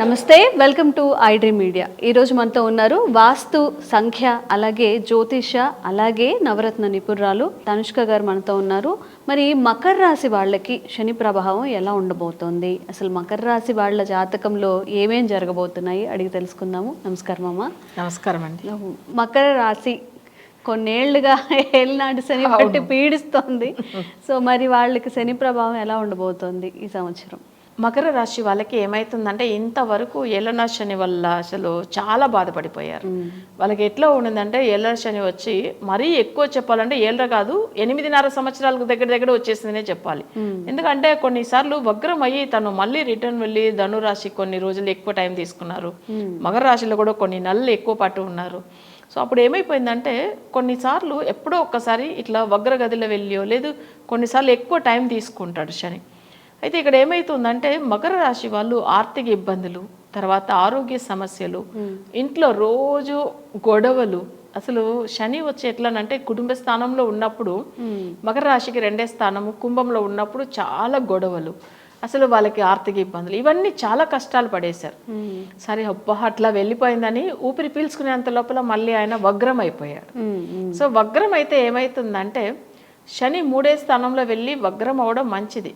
నమస్తే, welcome to iDream media. ఈరోజు మనతో ఉన్నారు వాస్తు, సంఖ్య, అలాగే జ్యోతిష, అలాగే నవరత్న నిపుణురాలు తనుష్క గారు మనతో ఉన్నారు. మరి మకర రాశి వాళ్ళకి శని ప్రభావం ఎలా ఉండబోతోంది, అసలు మకర రాశి వాళ్ళ జాతకంలో ఏమేం జరగబోతున్నాయి అడిగి తెలుసుకుందాము. నమస్కారం అమ్మ. నమస్కారం అండి. మకర రాశి కొన్నేళ్లుగా ఏలినాటి శని బట్టి పీడిస్తోంది. సో మరి వాళ్ళకి శని ప్రభావం ఎలా ఉండబోతోంది ఈ సంవత్సరం? మకర రాశి వాళ్ళకి ఏమైతుందంటే ఇంతవరకు ఏలన శని వల్ల అసలు చాలా బాధపడిపోయారు. వాళ్ళకి ఎట్లా ఉండిందంటే ఏలన శని వచ్చి మరీ ఎక్కువ చెప్పాలంటే ఏళ్ళ కాదు 8.5 సంవత్సరాలకు దగ్గర వచ్చేసిందనే చెప్పాలి. ఎందుకంటే కొన్నిసార్లు వగ్రం అయ్యి తను మళ్ళీ రిటర్న్ వెళ్ళి ధనురాశి కొన్ని రోజులు ఎక్కువ టైం తీసుకున్నారు. మకర రాశిలో కూడా కొన్ని నెలలు ఎక్కువ పాటు ఉన్నారు. సో అప్పుడు ఏమైపోయిందంటే కొన్నిసార్లు ఎప్పుడో ఒక్కసారి ఇట్లా వగ్రగదిలో వెళ్ళియో లేదు కొన్నిసార్లు ఎక్కువ టైం తీసుకుంటాడు శని. అయితే ఇక్కడ ఏమవుతుందంటే మకర రాశి వాళ్ళు ఆర్థిక ఇబ్బందులు, తర్వాత ఆరోగ్య సమస్యలు, ఇంట్లో రోజు గొడవలు. అసలు శని వచ్చి ఎట్లానంటే కుటుంబ స్థానంలో ఉన్నప్పుడు మకర రాశికి 2వ స్థానము, కుంభంలో ఉన్నప్పుడు చాలా గొడవలు, అసలు వాళ్ళకి ఆర్థిక ఇబ్బందులు, ఇవన్నీ చాలా కష్టాలు పడేశారు. సరే అబ్బా అట్లా వెళ్ళిపోయిందని ఊపిరి పీల్చుకునేంత లోపల మళ్ళీ ఆయన వగ్రం అయిపోయాడు. సో వగ్రం అయితే ఏమవుతుందంటే శని 3వ స్థానంలో వెళ్ళి వగ్రం అవడం మంచిది.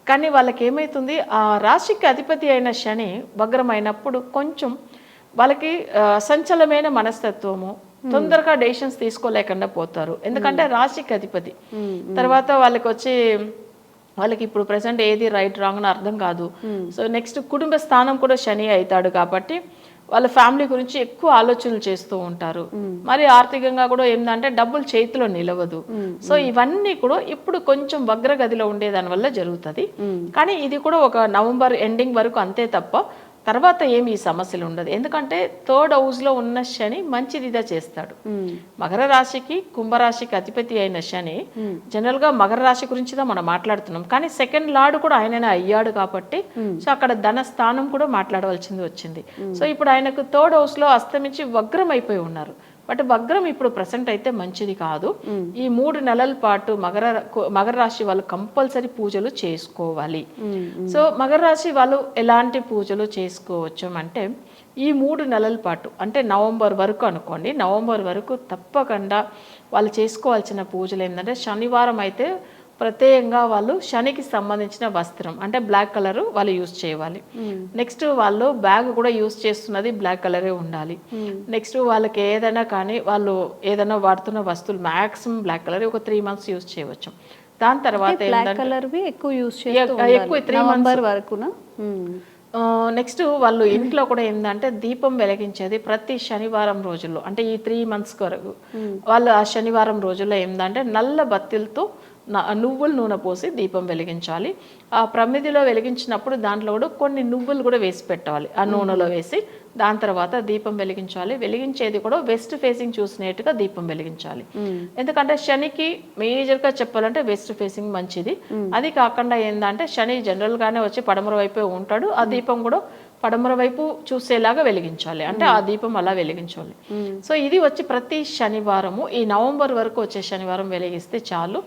కానీ వాళ్ళకి ఏమవుతుంది, ఆ రాశికి అధిపతి అయిన శని వగ్రమైనప్పుడు కొంచెం వాళ్ళకి సంచలమైన మనస్తత్వము, తొందరగా డెసిషన్స్ తీసుకోలేకుండా పోతారు. ఎందుకంటే రాశికి అధిపతి. తర్వాత వాళ్ళకి ఇప్పుడు ప్రెసెంట్ ఏది రైట్ రాంగ్ అని అర్థం కాదు. సో నెక్స్ట్ కుటుంబ స్థానం కూడా శని అవుతాడు కాబట్టి వాళ్ళ ఫ్యామిలీ గురించి ఎక్కువ ఆలోచనలు చేస్తూ ఉంటారు. మరి ఆర్థికంగా కూడా ఏంటంటే డబ్బులు చేతిలో నిలవదు. సో ఇవన్నీ కూడా ఇప్పుడు కొంచెం వగ్రగదిలో ఉండేదాని వల్ల జరుగుతుంది. కానీ ఇది కూడా ఒక నవంబర్ ఎండింగ్ వరకు అంతే తప్ప తర్వాత ఏమి ఈ సమస్యలు ఉండదు. ఎందుకంటే 3rd హౌస్లో ఉన్న శని మంచిదిగా చేస్తాడు. మకర రాశికి కుంభరాశికి అధిపతి అయిన శని జనరల్గా మకర రాశి గురించి మనం మాట్లాడుతున్నాం. కానీ 2nd లార్డ్ కూడా ఆయననే అయ్యాడు కాబట్టి సో అక్కడ ధన స్థానం కూడా మాట్లాడవలసింది వచ్చింది. సో ఇప్పుడు ఆయనకు 3rd హౌస్లో అస్తమించి వగ్రం అయిపోయి ఉన్నారు. బట్ వగ్రం ఇప్పుడు ప్రెసెంట్ అయితే మంచిది కాదు. ఈ 3 నెలల పాటు మకర రాశి వాళ్ళు కంపల్సరీ పూజలు చేసుకోవాలి. సో మకర రాశి వాళ్ళు ఎలాంటి పూజలు చేసుకోవచ్చు అంటే ఈ 3 నెలల పాటు అంటే నవంబర్ వరకు అనుకోండి, నవంబర్ వరకు తప్పకుండా వాళ్ళు చేసుకోవాల్సిన పూజలు ఏంటంటే శనివారం అయితే ప్రత్యేకంగా వాళ్ళు శనికి సంబంధించిన వస్త్రం అంటే బ్లాక్ కలర్ వాళ్ళు యూజ్ చేయాలి. నెక్స్ట్ వాళ్ళు బ్యాగ్ కూడా యూజ్ చేస్తున్నది బ్లాక్ కలరే ఉండాలి. నెక్స్ట్ వాళ్ళకి ఏదైనా కానీ వాళ్ళు ఏదైనా వాడుతున్న వస్తువులు మ్యాక్సిమం బ్లాక్ కలర్ ఒక 3 months యూజ్ చేయవచ్చు. దాని తర్వాత ఎక్కువ 3 months వరకునా. నెక్స్ట్ వాళ్ళు ఇంట్లో కూడా ఏంటంటే దీపం వెలిగించేది ప్రతి శనివారం రోజుల్లో అంటే ఈ 3 months వరకు వాళ్ళు ఆ శనివారం రోజుల్లో ఏంటంటే నల్ల బత్తిలతో నువ్వుల నూనె పోసి దీపం వెలిగించాలి. ఆ ప్రమిదిలో వెలిగించినప్పుడు దాంట్లో కూడా కొన్ని నువ్వులు కూడా వేసి పెట్టాలి ఆ నూనెలో వేసి. దాని తర్వాత దీపం వెలిగించాలి. వెలిగించేది కూడా వెస్ట్ ఫేసింగ్ చూసినట్టుగా దీపం వెలిగించాలి. ఎందుకంటే శనికి మేజర్గా చెప్పాలంటే వెస్ట్ ఫేసింగ్ మంచిది. అది కాకుండా ఏంటంటే శని జనరల్గానే వచ్చి పడమర వైపే ఉంటాడు. ఆ దీపం కూడా పడమర వైపు చూసేలాగా వెలిగించాలి. అంటే ఆ దీపం అలా వెలిగించాలి. సో ఇది వచ్చి ప్రతి శనివారము ఈ నవంబర్ వరకు వచ్చే శనివారం వెలిగిస్తే చాలు.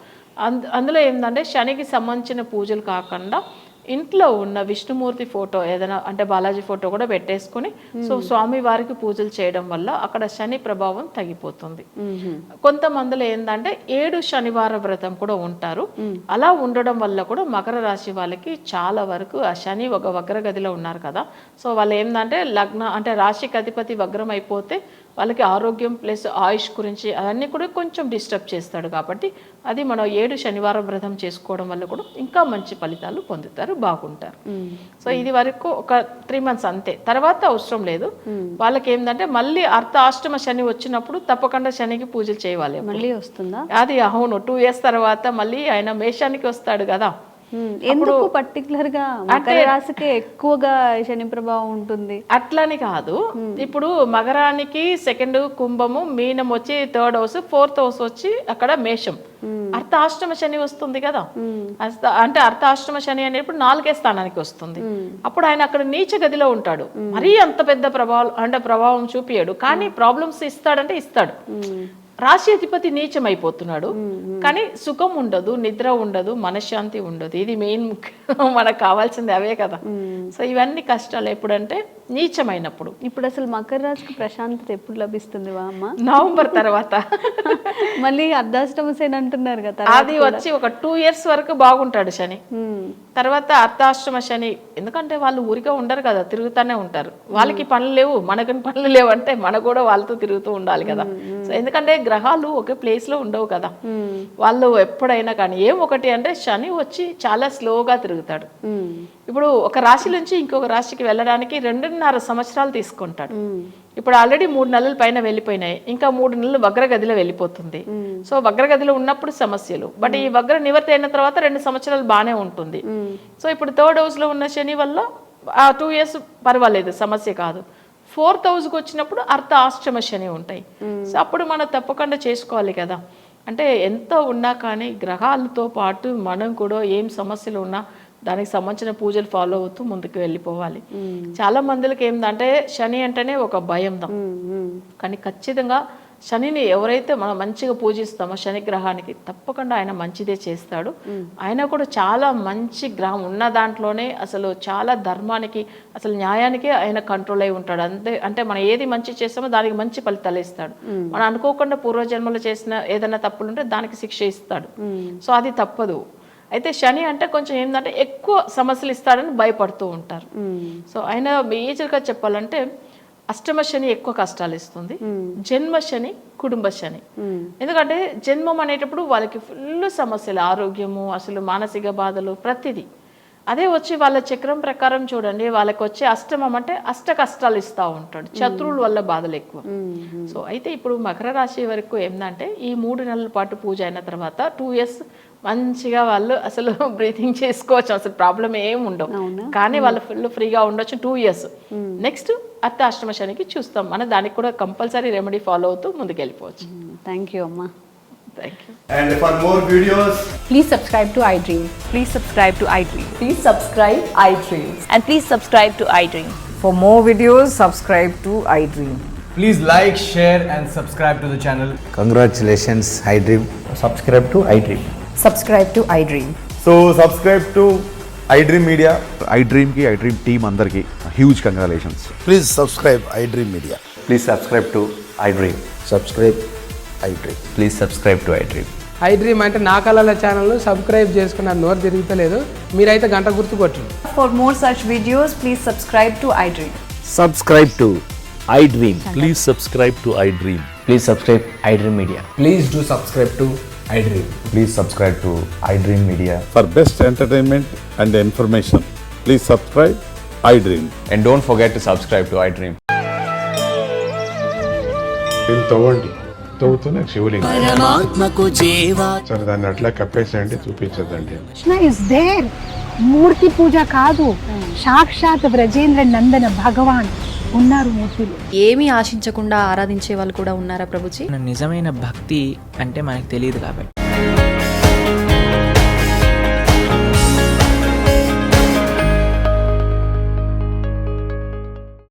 అందులో ఏంటంటే శనికి సంబంధించిన పూజలు కాకుండా ఇంట్లో ఉన్న విష్ణుమూర్తి ఫోటో ఏదైనా అంటే బాలాజీ ఫోటో కూడా పెట్టేసుకుని సో స్వామి వారికి పూజలు చేయడం వల్ల అక్కడ శని ప్రభావం తగ్గిపోతుంది. కొంతమందిలో ఏంటంటే 7 శనివార వ్రతం కూడా ఉంటారు. అలా ఉండడం వల్ల కూడా మకర రాశి వాళ్ళకి చాలా వరకు ఆ శని ఒక వగ్రగదిలో ఉన్నారు కదా. సో వాళ్ళు ఏంటంటే అంటే రాశికి అధిపతి వగ్రం అయిపోతే వాళ్ళకి ఆరోగ్యం ప్లస్ ఆయుష్ గురించి అవన్నీ కూడా కొంచెం డిస్టర్బ్ చేస్తాడు. కాబట్టి అది మనం 7 శనివారం వ్రతం చేసుకోవడం వల్ల కూడా ఇంకా మంచి ఫలితాలు పొందుతారు, బాగుంటారు. సో ఇది వరకు ఒక 3 months అంతే, తర్వాత అవసరం లేదు. వాళ్ళకి ఏంటంటే మళ్ళీ అష్టమ శని వచ్చినప్పుడు తప్పకుండా శనికి పూజలు చేయాలి. మళ్ళీ వస్తుందా అది? అవును, 2 years తర్వాత మళ్ళీ ఆయన మేషానికి వస్తాడు కదా. ఎందుకు పర్టికులర్ గా మకర రాశికి ఎక్కువగా శని ప్రభావం ఉంటుంది? అట్లని కాదు. ఇప్పుడు మకరానికి 2nd కుంభము, మీనం వచ్చి 3rd house, 4th house వచ్చి అక్కడ మేషం. అర్ధాష్టమ శని వస్తుంది కదా. అంటే అర్ధాష్టమ శని అనేప్పుడు 4వ స్థానానికి వస్తుంది. అప్పుడు ఆయన అక్కడ నీచ గదిలో ఉంటాడు. మరీ అంత పెద్ద ప్రభావం చూపియాడు కానీ ప్రాబ్లమ్స్ ఇస్తాడంటే ఇస్తాడు. రాశి అధిపతి నీచం అయిపోతున్నాడు, కానీ సుఖం ఉండదు, నిద్ర ఉండదు, మనశ్శాంతి ఉండదు. ఇది మెయిన్ మనకు కావాల్సింది అవే కదా. సో ఇవన్నీ కష్టాలు ఎప్పుడంటే నీచమైనప్పుడు. ఇప్పుడు అసలు మకర రాశికి ప్రశాంతత ఎప్పుడు లభిస్తుంది వా అమ్మ? నవంబర్ తర్వాత మళ్ళీ అర్ధాష్టమ శని అంటున్నారు కదా, అది వచ్చి ఒక 2 years వరకు బాగుంటాడు శని. తర్వాత అర్ధాష్టమ శని, ఎందుకంటే వాళ్ళు ఊరిగా ఉండరు కదా, తిరుగుతూనే ఉంటారు. వాళ్ళకి పనులు లేవు, మనకి పనులు లేవు అంటే మన కూడా వాళ్ళతో తిరుగుతూ ఉండాలి కదా. సో ఎందుకంటే గ్రహాలు ఒకే ప్లేస్ లో ఉండవు కదా, వాళ్ళు ఎప్పుడైనా కానీ ఒకటి అంటే శని వచ్చి చాలా స్లోగా తిరుగుతాడు. ఇప్పుడు ఒక రాశి నుంచి ఇంకొక రాశికి వెళ్ళడానికి 2.5 సంవత్సరాలు తీసుకుంటాడు. ఇప్పుడు ఆల్రెడీ 3 నెలల పైన వెళ్ళిపోయినాయి, ఇంకా 3 నెలలు వగ్రగదిలో వెళ్ళిపోతుంది. సో వగ్రగదిలో ఉన్నప్పుడు సమస్యలు, బట్ ఈ వగ్ర నివర్తి అయిన తర్వాత 2 సంవత్సరాలు బాగానే ఉంటుంది. సో ఇప్పుడు 3rd house లో ఉన్న శని వల్ల 2 years పర్వాలేదు, సమస్య కాదు. 4th houseకి వచ్చినప్పుడు అర్ధ అష్టమ శని ఉంటాయి. సో అప్పుడు మనం తప్పకుండా చేసుకోవాలి కదా. అంటే ఎంత ఉన్నా కానీ గ్రహాలతో పాటు మనం కూడా ఏం సమస్యలు ఉన్నా దానికి సంబంధించిన పూజలు ఫాలో అవుతూ ముందుకు వెళ్ళిపోవాలి. చాలా మందికి ఏంటంటే శని అంటేనే ఒక భయం, కానీ ఖచ్చితంగా శనిని ఎవరైతే మనం మంచిగా పూజిస్తామో శని గ్రహానికి తప్పకుండా ఆయన మంచిదే చేస్తాడు. ఆయన కూడా చాలా మంచి గ్రహం ఉన్న దాంట్లోనే అసలు చాలా ధర్మానికి అసలు న్యాయానికి ఆయన కంట్రోల్ అయి ఉంటాడు. అంటే మనం ఏది మంచి చేస్తామో దానికి మంచి ఫలితాలు ఇస్తాడు. మనం అనుకోకుండా పూర్వజన్మలో చేసిన ఏదైనా తప్పులుంటే దానికి శిక్ష ఇస్తాడు. సో అది తప్పదు. అయితే శని అంటే కొంచెం ఏంటంటే ఎక్కువ సమస్యలు ఇస్తాడని భయపడుతూ ఉంటారు. సో ఆయన మేజర్గా చెప్పాలంటే అష్టమ శని ఎక్కువ కష్టాలు ఇస్తుంది, జన్మ శని, కుటుంబ శని. ఎందుకంటే జన్మం అనేటప్పుడు వాళ్ళకి ఫుల్ సమస్యలు, ఆరోగ్యము, అసలు మానసిక బాధలు, ప్రతిదీ. అదే వచ్చి వాళ్ళ చక్రం ప్రకారం చూడండి, వాళ్ళకి వచ్చే అష్టమం అంటే అష్ట కష్టాలు ఇస్తూ ఉంటాడు, శత్రువుల వల్ల బాధలు ఎక్కువ. సో అయితే ఇప్పుడు మకర రాశి వరకు ఏంటంటే ఈ 3 నెలల పాటు పూజ అయిన తర్వాత 2 years మంచిగా వాళ్ళు అసలు బ్రీతింగ్ చేసుకోవచ్చు, అసలు ప్రాబ్లం ఏమి ఉండవు. కానీ వాళ్ళు ఫుల్ ఫ్రీగా ఉండొచ్చు 2 years. నెక్స్ట్ అర్ధాష్టమ శనికి చూస్తాం, మన దానికి కూడా కంపల్సరీ రెమెడీ ఫాలో అవుతూ ముందుకు వెళ్ళిపోవచ్చు. థ్యాంక్ యూ అమ్మా. Thank you. And for more videos, Please subscribe to iDream. Please subscribe to iDream. Please subscribe iDream. And please subscribe to iDream. For more videos, subscribe to iDream. Please like, share and subscribe to the channel. Congratulations, iDream. Subscribe to iDream. Subscribe to iDream. so subscribe to iDream Media. iDream ki iDream team andarki huge congratulations. Please subscribe iDream Media. Please subscribe to iDream. Subscribe iDream. Please subscribe to iDream. iDream అంటే నా కళల channel subscribe చేసుకున్న నోరు తిరుగుతలేదు, మీరైతే గంట గుర్తు కొట్టండి. For more such videos, please subscribe to iDream. Subscribe to iDream. Please subscribe to iDream. Please subscribe iDream Media. Please do subscribe to iDream. Please subscribe to iDream Media. For best entertainment and information, please subscribe iDream. And don't forget to subscribe to iDream. తవ్వండి, తవ్వుతున్న శివలింగం. సరే దాన్ని అట్లా కప్పేసేయండి, చూపించదండి. Krishna is there. మూర్తి పూజ కాదు, సాక్షాత్ బ్రజేంద్ర నందన భగవాన్ ఉన్నారు మూర్తిలో. ఏమీ ఆశించకుండా ఆరాధించే వాళ్ళు కూడా ఉన్నారా ప్రభుజీ? నిజమైన భక్తి అంటే మనకు తెలియదు కాబట్టి